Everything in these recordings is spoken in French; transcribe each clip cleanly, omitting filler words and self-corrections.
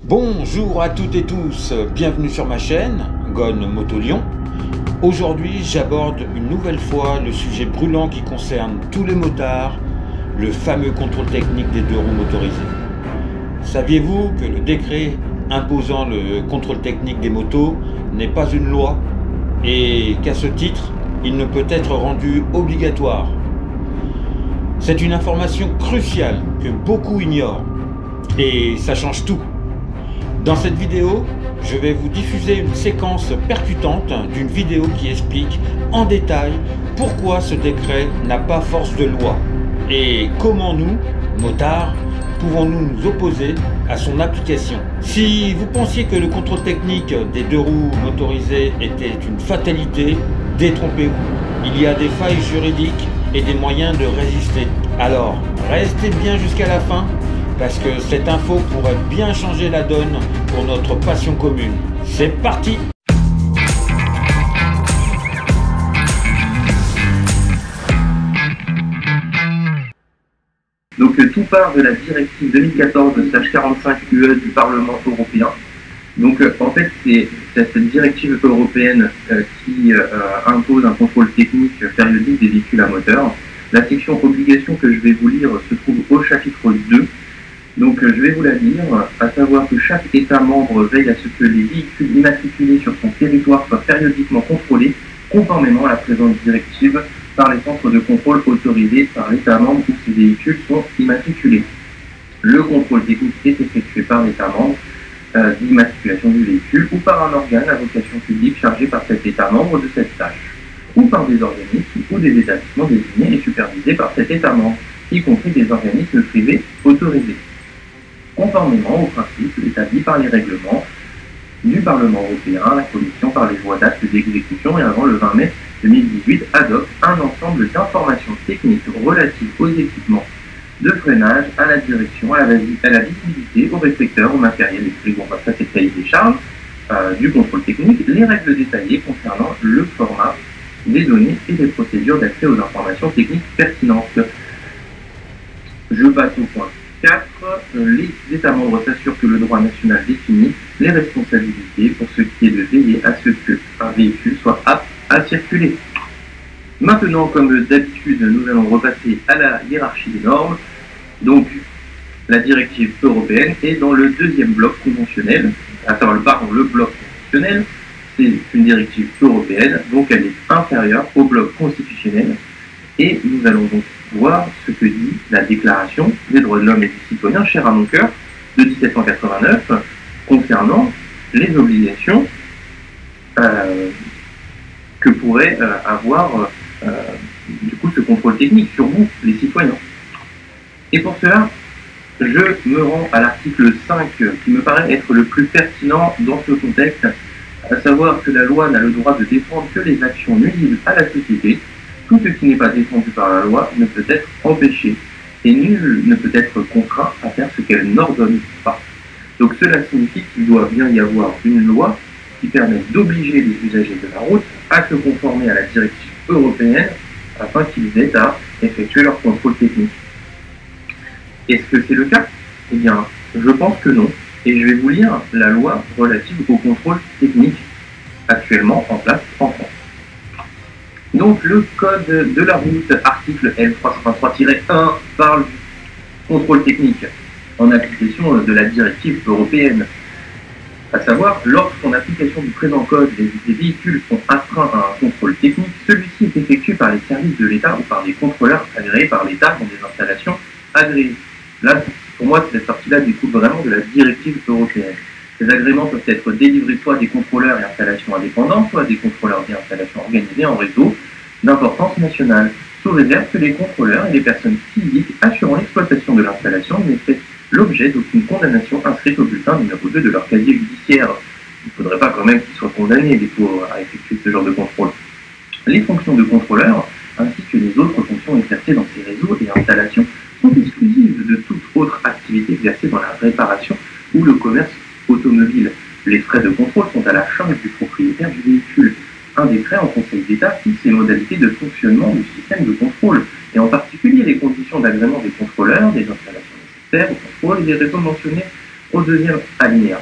Bonjour à toutes et tous, bienvenue sur ma chaîne, Gone Moto Lyon. Aujourd'hui, j'aborde une nouvelle fois le sujet brûlant qui concerne tous les motards, le fameux contrôle technique des deux roues motorisées. Saviez-vous que le décret imposant le contrôle technique des motos n'est pas une loi et qu'à ce titre, il ne peut être rendu obligatoire? C'est une information cruciale que beaucoup ignorent et ça change tout. Dans cette vidéo, je vais vous diffuser une séquence percutante d'une vidéo qui explique en détail pourquoi ce décret n'a pas force de loi et comment nous, motards, pouvons-nous nous opposer à son application. Si vous pensiez que le contrôle technique des deux roues motorisées était une fatalité, détrompez-vous. Il y a des failles juridiques et des moyens de résister. Alors, restez bien jusqu'à la fin, parce que cette info pourrait bien changer la donne pour notre passion commune. C'est parti! Donc tout part de la directive 2014/45/UE du Parlement européen. Donc en fait c'est cette directive européenne qui impose un contrôle technique périodique des véhicules à moteur. La section obligation que je vais vous lire se trouve au chapitre 2. Donc je vais vous la lire, à savoir que chaque État membre veille à ce que les véhicules immatriculés sur son territoire soient périodiquement contrôlés conformément à la présente directive par les centres de contrôle autorisés par l'État membre où ces véhicules sont immatriculés. Le contrôle technique est effectué par l'État membre d'immatriculation du véhicule ou par un organe à vocation publique chargé par cet État membre de cette tâche, ou par des organismes ou des établissements désignés et supervisés par cet État membre, y compris des organismes privés autorisés, conformément aux principes établis par les règlements du Parlement européen. La Commission, par les lois d'actes d'exécution et avant le 20 mai 2018, adopte un ensemble d'informations techniques relatives aux équipements de freinage, à la direction, à la visibilité, aux réflecteurs, au matériel électrique. Bon, ça c'est le cahier des charges du contrôle technique, les règles détaillées concernant le format des données et les procédures d'accès aux informations techniques pertinentes. Je passe au point 4. Les États membres s'assurent que le droit national définit les responsabilités pour ce qui est de veiller à ce qu'un véhicule soit apte à circuler. Maintenant, comme d'habitude, nous allons repasser à la hiérarchie des normes. Donc, la directive européenne est dans le deuxième bloc conventionnel. Le bloc conventionnel, c'est une directive européenne, donc elle est inférieure au bloc constitutionnel. Et nous allons donc voir ce que dit la Déclaration des droits de l'homme et du citoyen, chère à mon cœur, de 1789, concernant les obligations que pourrait avoir du coup ce contrôle technique sur vous, les citoyens. Et pour cela, je me rends à l'article 5 qui me paraît être le plus pertinent dans ce contexte, à savoir que la loi n'a le droit de défendre que les actions nuisibles à la société. Tout ce qui n'est pas défendu par la loi ne peut être empêché, et nul ne peut être contraint à faire ce qu'elle n'ordonne pas. Donc cela signifie qu'il doit bien y avoir une loi qui permet d'obliger les usagers de la route à se conformer à la directive européenne afin qu'ils aient à effectuer leur contrôle technique. Est-ce que c'est le cas? Eh bien, je pense que non, et je vais vous lire la loi relative au contrôle technique actuellement en place en France. Donc le code de la route, article L323-1, parle du contrôle technique en application de la directive européenne. À savoir, lorsqu'en application du présent code, les véhicules sont astreints à un contrôle technique, celui-ci est effectué par les services de l'État ou par des contrôleurs agréés par l'État dans des installations agréées. Là, pour moi, cette sortie-là découle vraiment de la directive européenne. Ces agréments peuvent être délivrés soit à des contrôleurs et installations indépendants, soit à des contrôleurs et installations organisées en réseau d'importance nationale, sous réserve que les contrôleurs et les personnes physiques assurant l'exploitation de l'installation n'aient fait l'objet d'aucune condamnation inscrite au bulletin numéro 2 de leur casier judiciaire. Il ne faudrait pas quand même qu'ils soient condamnés à effectuer ce genre de contrôle. Les fonctions de contrôleur, ainsi que les autres fonctions exercées dans ces réseaux et installations, sont exclusives de toute autre activité exercée dans la réparation ou le commerce automobile. Les frais de contrôle sont à la charge du propriétaire du véhicule. Un décret en Conseil d'État fixe les modalités de fonctionnement du système de contrôle, et en particulier les conditions d'agrément des contrôleurs, des installations nécessaires au contrôle et des réseaux mentionnés au deuxième alinéa.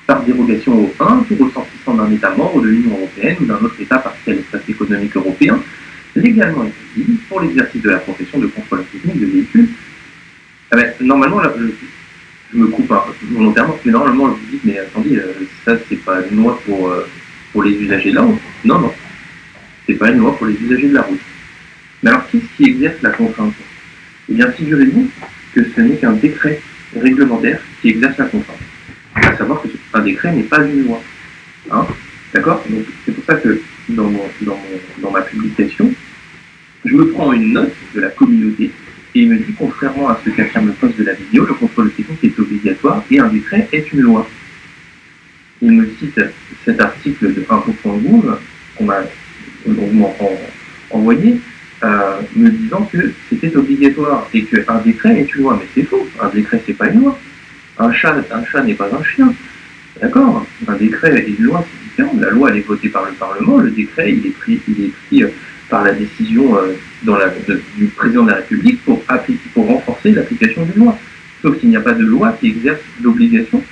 Par dérogation au 1, tout ressortissant d'un État membre de l'Union européenne ou d'un autre État partiel espace économique européen, légalement éligible pour l'exercice de la profession de contrôleur technique de véhicules. Ah ben, normalement, là, je me coupe volontairement, mais normalement, vous dites, mais attendez, ça, c'est pas une loi pour les usagers de la route. Non, non, c'est pas une loi pour les usagers de la route. Mais alors, qui est-ce qui exerce la contrainte? Eh bien, figurez-vous que ce n'est qu'un décret réglementaire qui exerce la contrainte. À savoir que un décret n'est pas une loi. Hein, d'accord? Donc, c'est pour ça que dans ma publication, je me prends une note de la communauté et il me dit, contrairement à ce qu'affirme le poste de la vidéo, le contrôle technique est obligatoire et un décret est une loi. Il me cite cet article de info.gouv qu'on m'a envoyé, me disant que c'était obligatoire et qu'un décret est une loi. Mais c'est faux, un décret c'est pas une loi. Un chat n'est pas un chien. D'accord? Un décret et une loi, c'est différent. La loi, elle est votée par le Parlement. Le décret, il est pris par la décision du président de la République pour renforcer l'application d'une loi. Sauf qu'il n'y a pas de loi qui exerce l'obligation,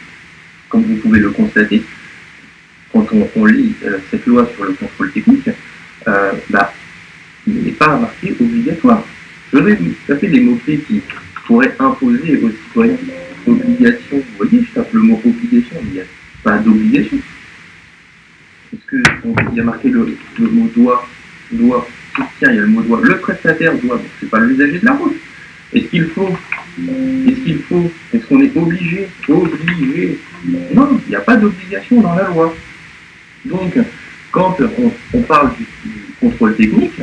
comme vous pouvez le constater. Quand on lit cette loi sur le contrôle technique, il n'est pas marqué obligatoire. Je vais vous taper les mots-clés qui pourraient imposer aux citoyens obligation. Vous voyez, je tape le mot obligation, mais il n'y a pas d'obligation. Est-ce qu'il y a marqué le mot doit, tiens, il y a le mot doit, le prestataire doit, donc c'est pas l'usager de la route. Est-ce qu'on est obligé? Non, il n'y a pas d'obligation dans la loi. Donc, quand on parle du contrôle technique,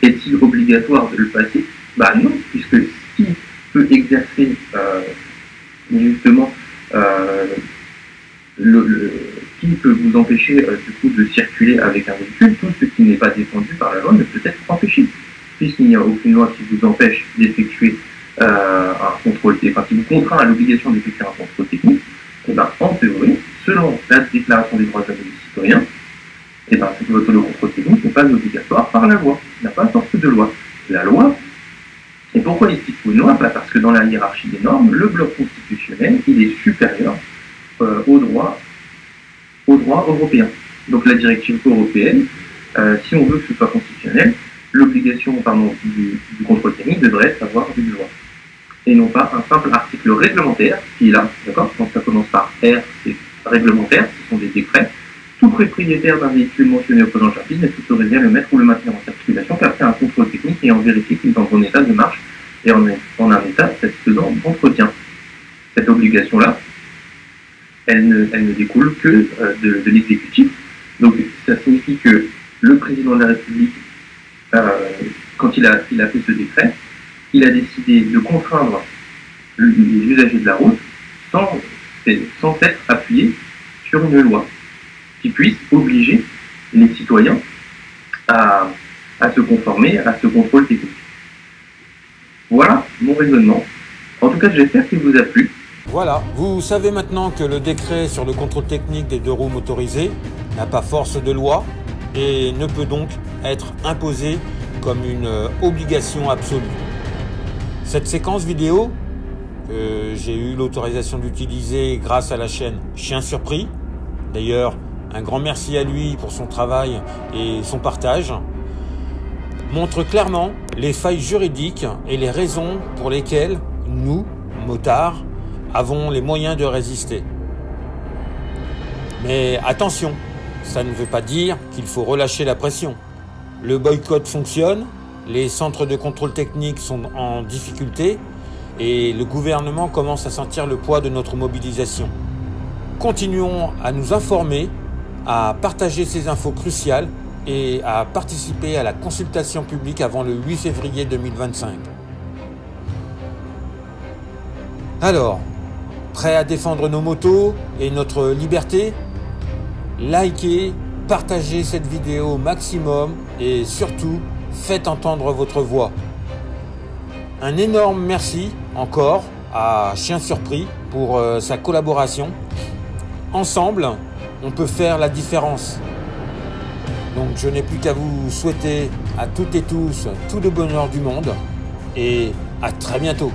est-il obligatoire de le passer? Bah non, puisque qui peut exercer justement qui peut vous empêcher du coup de circuler avec un véhicule? Tout ce qui n'est pas défendu par la loi ne peut être empêché, puisqu'il n'y a aucune loi qui vous empêche d'effectuer un contrôle, enfin qui vous contraint à l'obligation d'effectuer un contrôle technique. Et ben en théorie, selon la Déclaration des droits de l'homme et du citoyen, et ben le contrôle technique n'est pas obligatoire par la loi, il n'a pas force de loi. La loi. Et pourquoi il cite une loi? Parce que dans la hiérarchie des normes, le bloc constitutionnel, il est supérieur au droit européen. Donc la directive européenne, si on veut que ce soit constitutionnel, l'obligation du contrôle technique devrait avoir une loi. Et non pas un simple article réglementaire qui est là, d'accord? Quand ça commence par R, c'est réglementaire, ce sont des décrets. Tout propriétaire d'un véhicule mentionné au présent chapitre n'est autorisé à le mettre ou le maintenir en circulation qu'après un contrôle technique et en vérifier qu'il est en bon état de marche et en un état satisfaisant d'entretien. Cette obligation-là, elle ne découle que de l'exécutif. Donc ça signifie que le président de la République, quand il a fait ce décret, il a décidé de contraindre les usagers de la route sans être appuyé sur une loi qui puisse obliger les citoyens à se conformer à ce contrôle technique. Voilà mon raisonnement. En tout cas, j'espère qu'il vous a plu. Voilà, vous savez maintenant que le décret sur le contrôle technique des deux roues motorisées n'a pas force de loi et ne peut donc être imposé comme une obligation absolue. Cette séquence vidéo, que j'ai eu l'autorisation d'utiliser grâce à la chaîne Chien Surpris, d'ailleurs, un grand merci à lui pour son travail et son partage, montre clairement les failles juridiques et les raisons pour lesquelles nous, motards, avons les moyens de résister. Mais attention, ça ne veut pas dire qu'il faut relâcher la pression. Le boycott fonctionne, les centres de contrôle technique sont en difficulté et le gouvernement commence à sentir le poids de notre mobilisation. Continuons à nous informer, à partager ces infos cruciales et à participer à la consultation publique avant le 8 février 2025. Alors, prêt à défendre nos motos et notre liberté? Likez, partagez cette vidéo au maximum et surtout, faites entendre votre voix. Un énorme merci encore à Chien Surpris pour sa collaboration. Ensemble, on peut faire la différence. Donc je n'ai plus qu'à vous souhaiter à toutes et tous tout le bonheur du monde et à très bientôt.